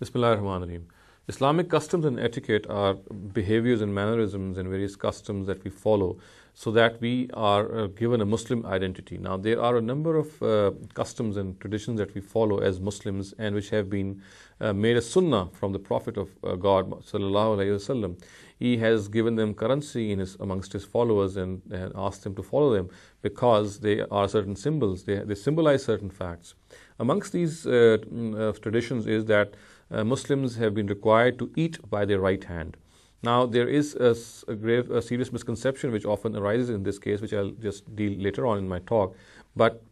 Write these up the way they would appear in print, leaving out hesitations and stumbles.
Bismillahirrahmanirrahim. Islamic customs and etiquette are behaviors and mannerisms and various customs that we follow so that we are given a Muslim identity. Now, there are a number of customs and traditions that we follow as Muslims and which have been made a sunnah from the Prophet of God, sallallahu alaihi wasallam. He has given them currency amongst his followers and asked them to follow them because they are certain symbols. They symbolize certain facts. Amongst these traditions is that Muslims have been required to eat by their right hand. Now, there is a serious misconception which often arises in this case, which I'll just deal later on in my talk. But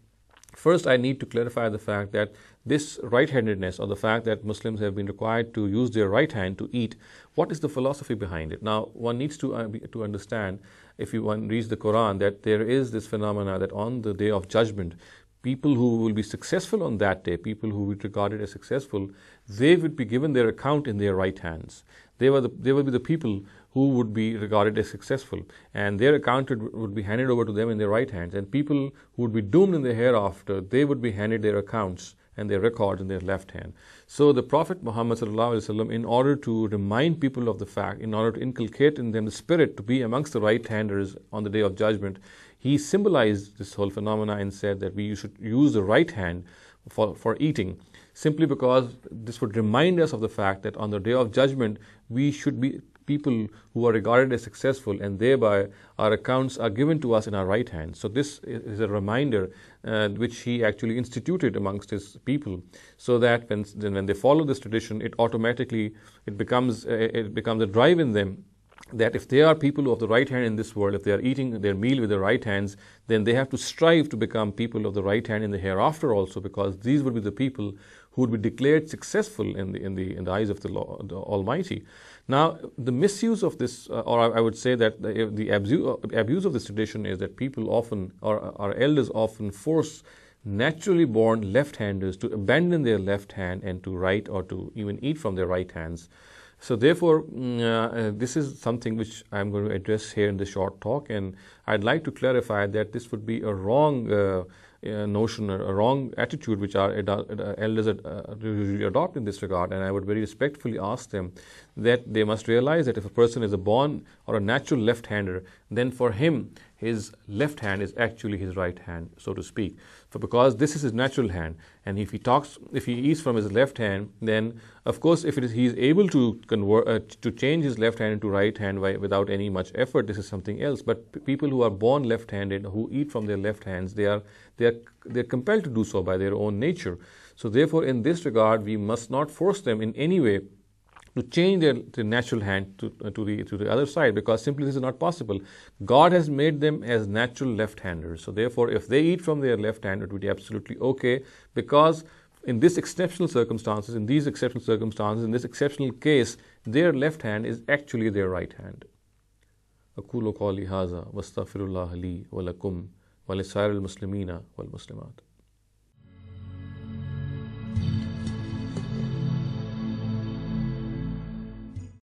first, I need to clarify the fact that this right-handedness, or the fact that Muslims have been required to use their right hand to eat, what is the philosophy behind it? Now, one needs to understand, if one reads the Quran, that there is this phenomena that on the Day of Judgment, people who will be successful on that day, people who will be regarded as successful, they would be given their account in their right hands. They will be the people who would be regarded as successful, and their account would be handed over to them in their right hands. And people who would be doomed in the hereafter, they would be handed their accounts and their records in their left hand. So the Prophet Muhammad sallallahu alaihi wasallam, in order to remind people of the fact, in order to inculcate in them the spirit to be amongst the right-handers on the Day of Judgment, he symbolized this whole phenomena and said that we should use the right hand for eating, simply because this would remind us of the fact that on the Day of Judgment, we should be people who are regarded as successful, and thereby our accounts are given to us in our right hand. So this is a reminder which he actually instituted amongst his people, so that when they follow this tradition, it becomes a drive in them that if they are people of the right hand in this world, if they are eating their meal with their right hands, then they have to strive to become people of the right hand in the hereafter also, because these would be the people who would be declared successful in the eyes of the Almighty. Now, the misuse of this, or I would say that the abuse of this tradition is that people often, or our elders often, force naturally born left-handers to abandon their left hand and to write or to even eat from their right hands. So therefore, this is something which I'm going to address here in this short talk, and I'd like to clarify that this would be a wrong notion, a wrong attitude which our elders adopt in this regard. And I would very respectfully ask them that they must realize that if a person is a born or a natural left-hander, then for him, his left hand is actually his right hand, so to speak. Because this is his natural hand, and if he eats from his left hand, then of course, if he is able to to change his left hand into right hand without any much effort, this is something else. But people who are born left-handed, who eat from their left hands, they're compelled to do so by their own nature. So therefore, in this regard, we must not force them in any way to change their natural hand to the other side, because simply this is not possible. God has made them as natural left-handers. So therefore, if they eat from their left hand, it would be absolutely okay, because in these exceptional circumstances, in this exceptional case, their left hand is actually their right hand. أقول قولي هذا واستغفر الله لي ولكم ولسائر المسلمين والمسلمات.